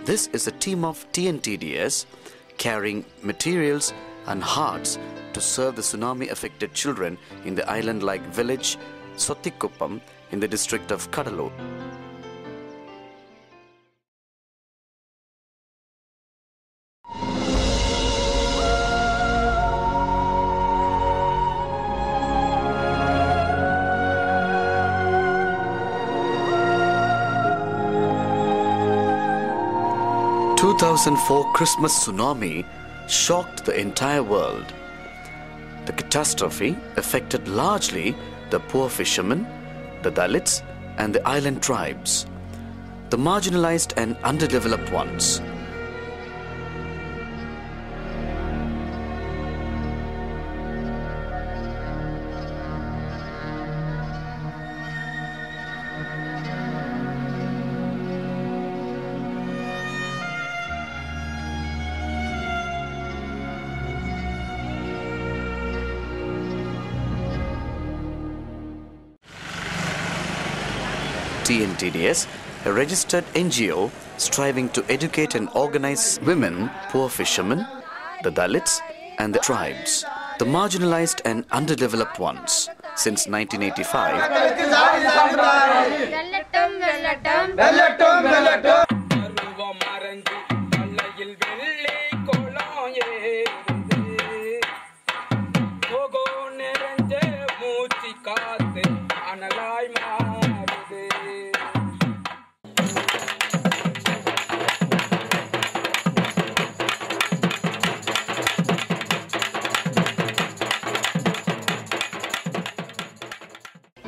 This is a team of TNTDS carrying materials and hearts to serve the tsunami-affected children in the island-like village Sottikuppam in the district of Kadalur. The 2004 Christmas tsunami shocked the entire world. The catastrophe affected largely the poor fishermen, the Dalits and the island tribes, the marginalized and underdeveloped ones. TNTDS, a registered NGO striving to educate and organize women, poor fishermen, the Dalits and the tribes, the marginalized and underdeveloped ones. Since 1985,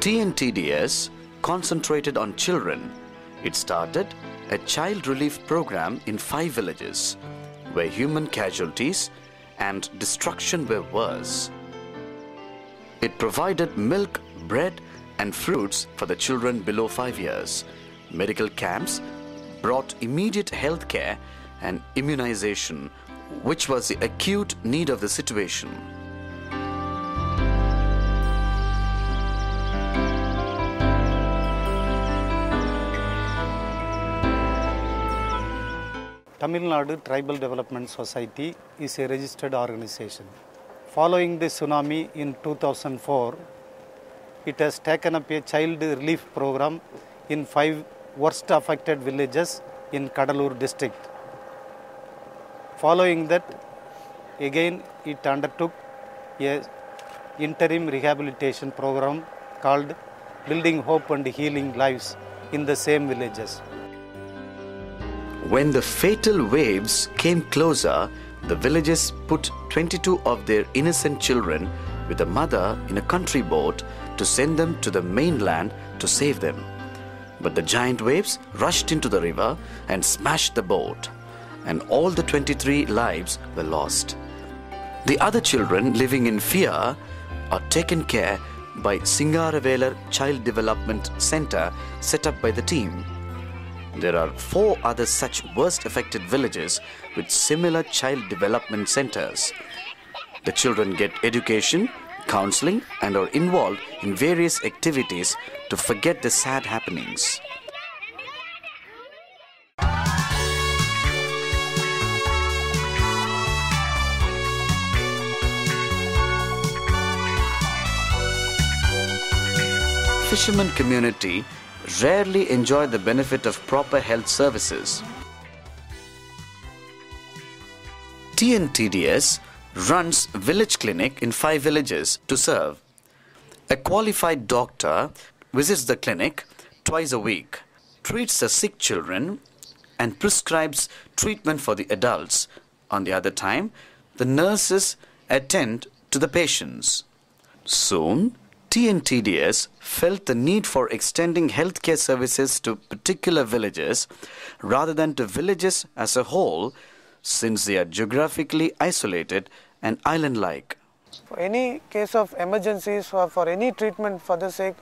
TNTDS concentrated on children. It started a child relief program in 5 villages where human casualties and destruction were worse. It provided milk, bread and fruits for the children below 5 years. Medical camps brought immediate health care and immunization, which was the acute need of the situation. Tamil Nadu Tribal Development Society is a registered organization. Following the tsunami in 2004, it has taken up a child relief program in 5 worst affected villages in Kadalur district. Following that, again it undertook a interim rehabilitation program called Building Hope and Healing Lives in the same villages. When the fatal waves came closer, the villages put 22 of their innocent children with a mother in a country boat to send them to the mainland to save them. But the giant waves rushed into the river and smashed the boat, and all the 23 lives were lost. The other children living in fear are taken care by Singaravelar Child Development Center set up by the team. There are 4 other such worst affected villages with similar child development centers. The children get education, counseling and are involved in various activities to forget the sad happenings. Fishermen community rarely enjoy the benefit of proper health services. TNTDS runs village clinic in 5 villages to serve. A qualified doctor visits the clinic twice a week, treats the sick children and prescribes treatment for the adults. On the other time, the nurses attend to the patients. Soon, TNTDS felt the need for extending healthcare services to particular villages rather than to villages as a whole, since they are geographically isolated and island-like. For any case of emergencies or for any treatment for the sick,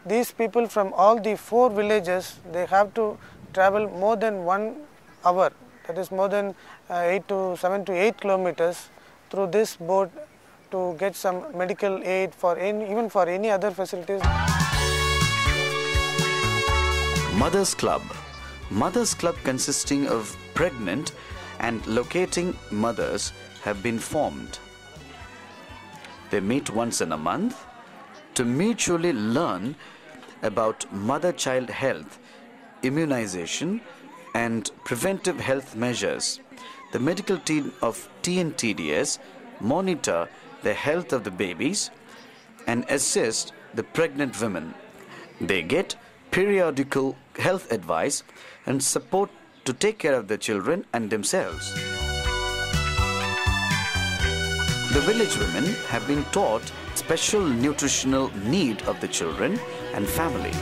these people from all the 4 villages, they have to travel more than 1 hour, that is more than 7 to 8 kilometers through this boat to get some medical aid for even for any other facilities. Mothers Club, Mothers Club consisting of pregnant and locating mothers have been formed. They meet once in a month to mutually learn about mother-child health, immunization and preventive health measures. The medical team of TNTDS monitor the health of the babies and assist the pregnant women. They get periodical health advice and support to take care of the children and themselves. The village women have been taught special nutritional need of the children and family.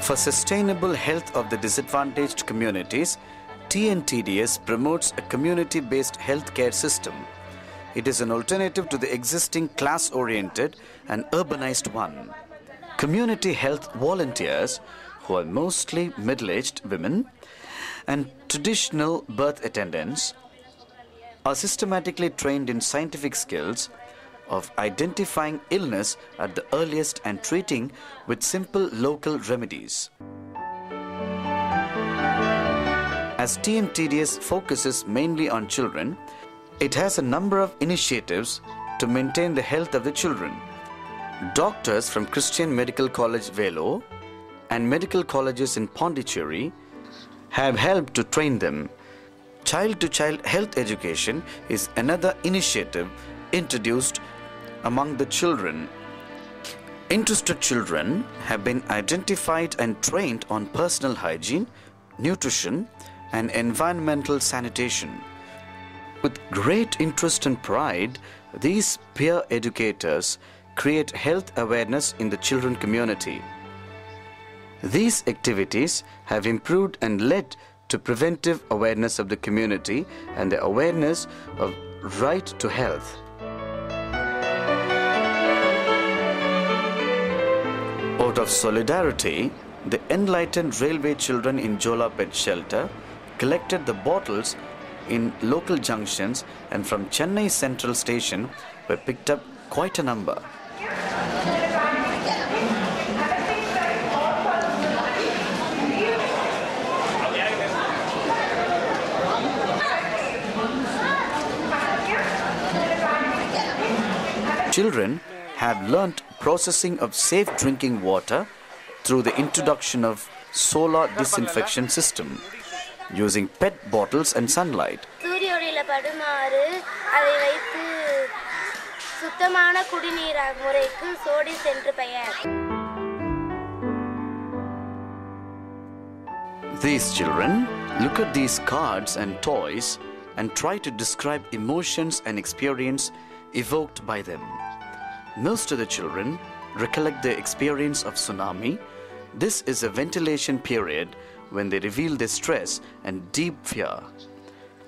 For sustainable health of the disadvantaged communities, TNTDS promotes a community-based healthcare system. It is an alternative to the existing class-oriented and urbanized one. Community health volunteers, who are mostly middle-aged women and traditional birth attendants, are systematically trained in scientific skills of identifying illness at the earliest and treating with simple local remedies. As TNTDS focuses mainly on children, it has a number of initiatives to maintain the health of the children. Doctors from Christian Medical College Velo and medical colleges in Pondicherry have helped to train them. Child-to-child health education is another initiative introduced among the children. Interested children have been identified and trained on personal hygiene, nutrition, and environmental sanitation. With great interest and pride, these peer educators create health awareness in the children community. These activities have improved and led to preventive awareness of the community and the awareness of right to health. Out of solidarity, the enlightened railway children in Jola Pet Shelter collected the bottles in local junctions and from Chennai Central Station were picked up quite a number. Children have learnt processing of safe drinking water through the introduction of solar disinfection system using PET bottles and sunlight. These children look at these cards and toys and try to describe emotions and experience evoked by them. Most of the children recollect their experience of tsunami. This is a ventilation period when they reveal their stress and deep fear.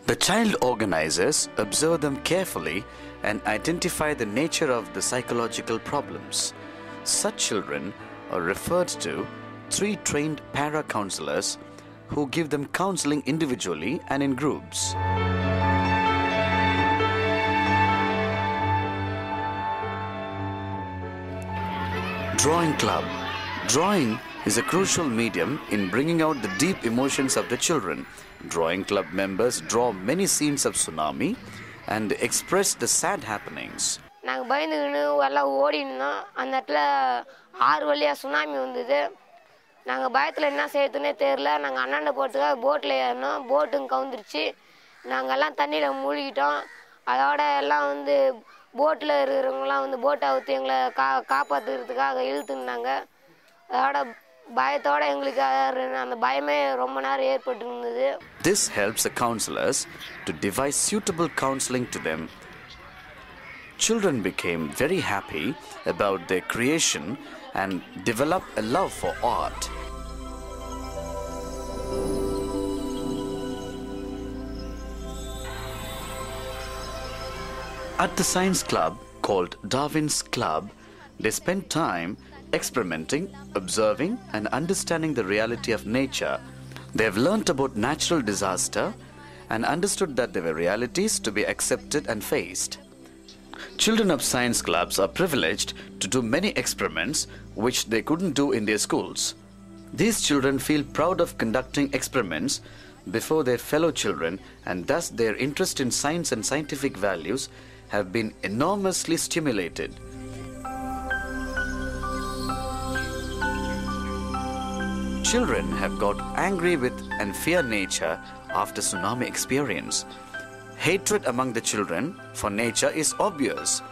The child organizers observe them carefully and identify the nature of the psychological problems. Such children are referred to 3 trained para-counselors who give them counseling individually and in groups. Drawing Club. Drawing is a crucial medium in bringing out the deep emotions of the children. Drawing Club members draw many scenes of tsunami and express the sad happenings. நாங்கள் பயந்துக்கின்னு எல்லாம் ஓடினோம். அந்த இடத்துல ஆறு வழியாக tsunami வந்தது. நாங்கள் பயத்தில் என்ன செய்யறதுன்னே தெரியல. நாங்கள் அண்ணாண்ட போகிறதுக்காக போட்டில் ஏறினோம். போட்டுங்க கவுந்துருச்சு. நாங்கள் எல்லாம் தண்ணியில் மூழ்கிட்டோம். அதோட எல்லாம் வந்து போட்டில் இருக்கிறவங்களாம் வந்து போட்டை அவுத்து எங்களை காப்பாற்றுறதுக்காக இழுத்துனாங்க. அதோட பயத்தோட எங்களுக்கு அந்த பயமே ரொம்ப நேரம் ஏற்பட்டு இருந்தது. This helps the counselors to devise suitable counseling to them. Children became very happy about their creation and developed a love for art. At the science club called Darwin's Club, they spend time experimenting, observing and understanding the reality of nature. They have learnt about natural disaster and understood that there were realities to be accepted and faced. Children of science clubs are privileged to do many experiments which they couldn't do in their schools. These children feel proud of conducting experiments before their fellow children, and thus their interest in science and scientific values have been enormously stimulated. Children have got angry with and fear nature after tsunami experience. Hatred among the children for nature is obvious.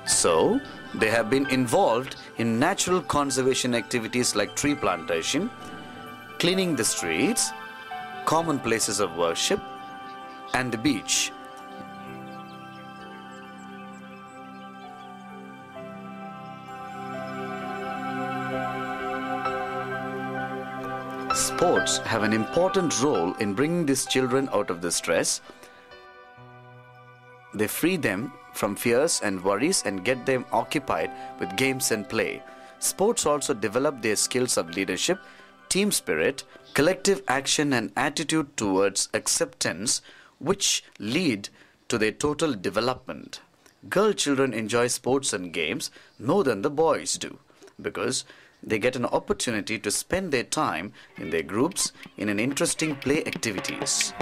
So, they have been involved in natural conservation activities like tree plantation, cleaning the streets, common places of worship, and the beach. Sports have an important role in bringing these children out of the stress. They free them from fears and worries and get them occupied with games and play. Sports also develop their skills of leadership, team spirit, collective action and attitude towards acceptance, which lead to their total development. Girl children enjoy sports and games more than the boys do because they get an opportunity to spend their time in their groups in an interesting play activities.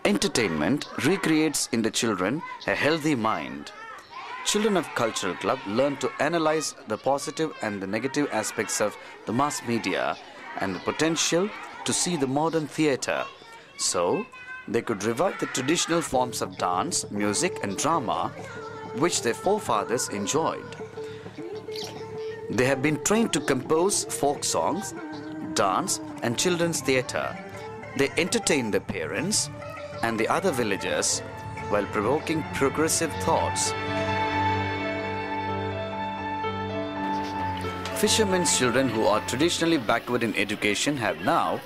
Entertainment recreates in the children a healthy mind. Children of Cultural Club learn to analyze the positive and the negative aspects of the mass media and the potential to see the modern theatre. So, they could revive the traditional forms of dance, music and drama which their forefathers enjoyed. They have been trained to compose folk songs, dance and children's theatre. They entertain their parents and the other villagers while provoking progressive thoughts. Fishermen's children who are traditionally backward in education have now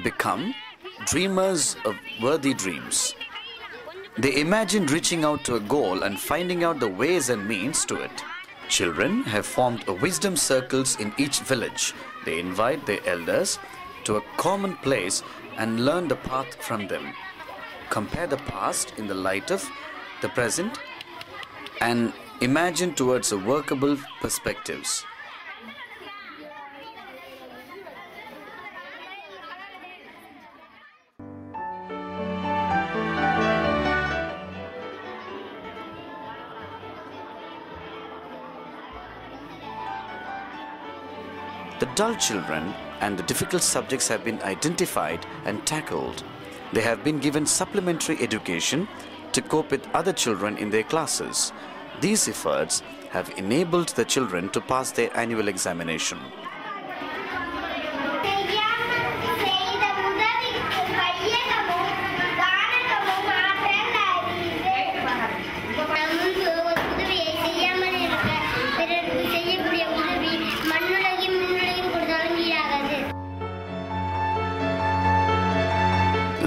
become dreamers of worthy dreams. They imagine reaching out to a goal and finding out the ways and means to it. Children have formed wisdom circles in each village. They invite their elders to a common place and learn the path from them. Compare the past in the light of the present and imagine towards a workable perspectives. The dull children and the difficult subjects have been identified and tackled. They have been given supplementary education to cope with other children in their classes. These efforts have enabled the children to pass their annual examination.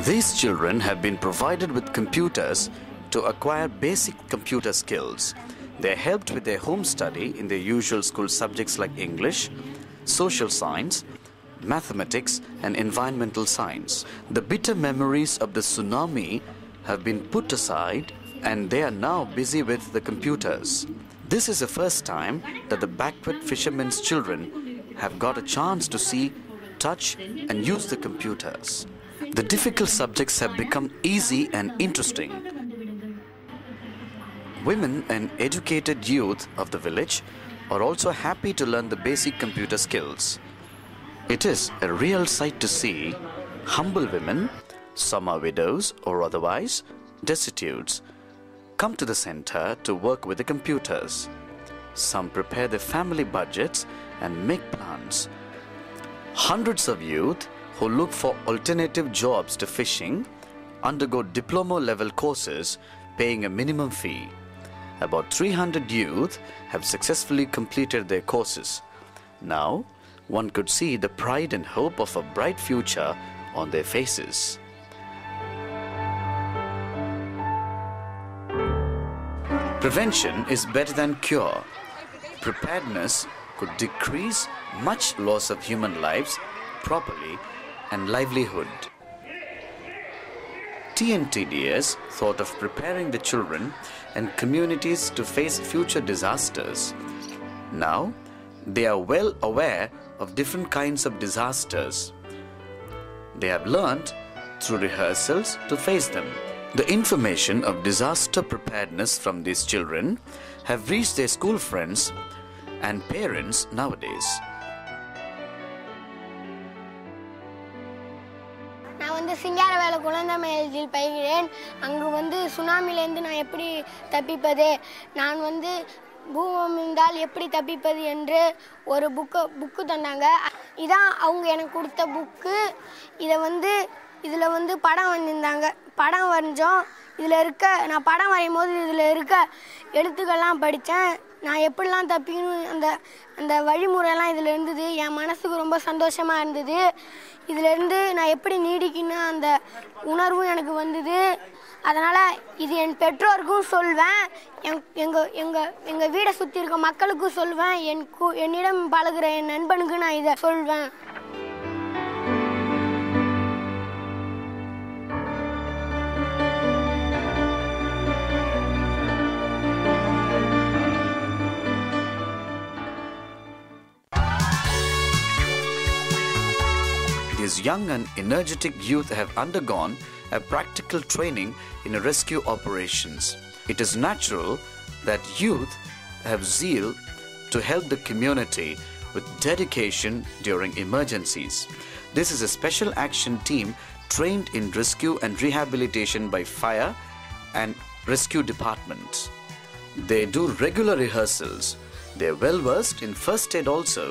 These children have been provided with computers to acquire basic computer skills. They are helped with their home study in their usual school subjects like English, social science, mathematics and environmental science. The bitter memories of the tsunami have been put aside and they are now busy with the computers. This is the first time that the backward fishermen's children have got a chance to see, touch and use the computers. The difficult subjects have become easy and interesting. Women and educated youth of the village are also happy to learn the basic computer skills. It is a real sight to see humble women, some are widows or otherwise destitutes, come to the center to work with the computers. Some prepare their family budgets and make plans. Hundreds of youth who look for alternative jobs to fishing undergo diploma-level courses paying a minimum fee. About 300 youth have successfully completed their courses. Now, one could see the pride and hope of a bright future on their faces. Prevention is better than cure. Preparedness could decrease much loss of human lives, property and livelihood. TNTDS thought of preparing the children and communities to face future disasters. Now, they are well aware of different kinds of disasters. They have learned through rehearsals to face them. The information of disaster preparedness from these children have reached their school friends and parents nowadays. நான் சிங்காரவேலை குழந்தைமையில் பயிகிறேன். அங்கு சுனாமிலேருந்து நான் எப்படி தப்பிப்பது, நான் பூகம்பம் இருந்தால் எப்படி தப்பிப்பது என்று ஒரு புக்கு தந்தாங்க. இதான் அவங்க எனக்கு கொடுத்த புக்கு. இதில் படம் வந்திருந்தாங்க. படம் வரைஞ்சோம். நான் படம் வரையும் போது இதில் இருக்க எழுத்துக்கள்லாம் படித்தேன். நான் எப்படிலாம் தப்பிக்கணும் அந்த வழிமுறையெல்லாம் இதில் இருந்தது. என் மனசுக்கு ரொம்ப சந்தோஷமாக இருந்தது. இதிலேருந்து நான் எப்படி நீடிக்கணும் அந்த உணர்வும் எனக்கு வந்தது. அதனால் இது என் பெற்றோருக்கும் சொல்வேன், எங்கள் வீடை சுற்றி இருக்க மக்களுக்கும் சொல்வேன், என்னிடம் பழகுற என் நண்பனுக்கு நான் இதை சொல்வேன். These young and energetic youth have undergone a practical training in rescue operations. It is natural that youth have zeal to help the community with dedication during emergencies. This is a special action team trained in rescue and rehabilitation by fire and rescue departments. They do regular rehearsals. They are well versed in first aid also.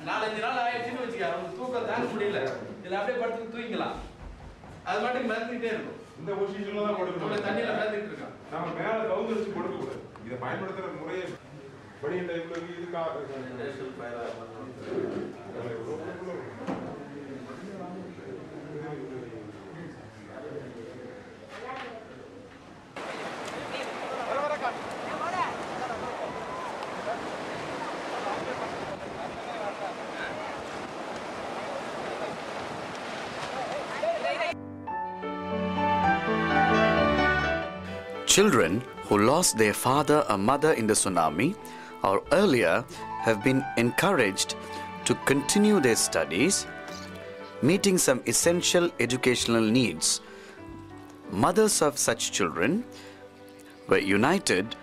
நாலஞ்சு நாள் ஆயிடுச்சுன்னு வச்சுக்க, தூக்கம் தாங்க முடியல, இதில் அப்படியே படுத்து தூங்கிக்கலாம். அது மட்டும் மிதந்துகிட்டே இருக்கும். இந்த பொசிஷன்ல தான் படுக்கணும். தண்ணியில மிதந்துட்டு இருக்கான். நாம மேல கவுந்து வச்சு படுக்க கூடாது. இதை பயன்படுத்துற முறையே படி டைம்ல இதுக்காக national fire Children who lost their father or mother in the tsunami or earlier have been encouraged to continue their studies, meeting some essential educational needs. Mothers of such children were united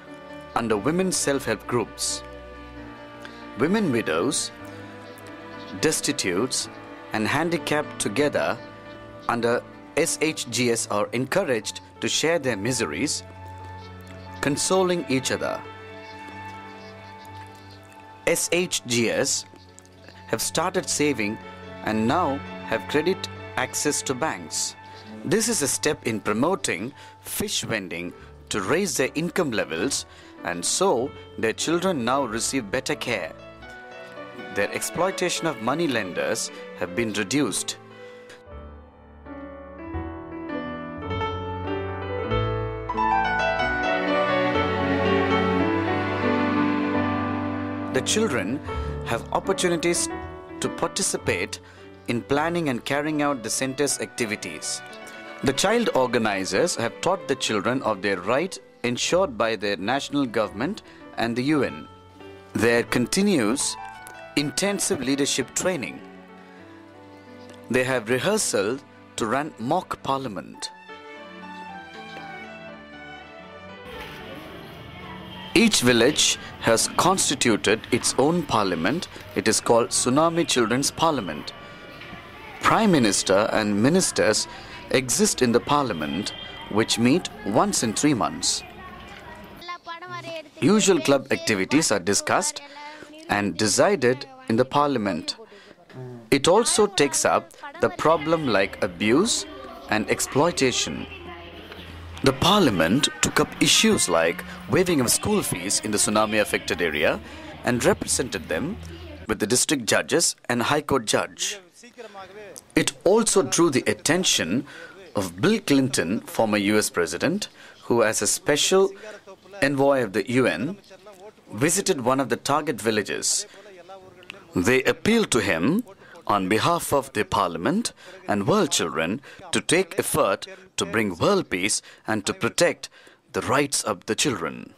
under women's self-help groups. Women widows, destitutes and handicapped together under SHGS are encouraged to share their miseries, consoling each other. SHGS have started saving and now have credit access to banks. This is a step in promoting fish vending to raise their income levels, and so their children now receive better care. Their exploitation of money lenders have been reduced. The children have opportunities to participate in planning and carrying out the center's activities. The child organizers have taught the children of their right ensured by their national government and the UN. There continues intensive leadership training. They have rehearsal to run mock parliament. Each village has constituted its own parliament. It is called TSUNAMI Children's Parliament. Prime Minister and ministers exist in the parliament, which meet once in 3 months. Usual club activities are discussed and decided in the parliament. It also takes up the problem like abuse and exploitation. The parliament took up issues like waiving of school fees in the tsunami affected area and represented them with the district judges and high court judge. It also drew the attention of Bill Clinton, former US president, who as a special envoy of the UN visited one of the target villages. They appealed to him on behalf of the parliament and world children to take effort to bring world peace and to protect the rights of the children.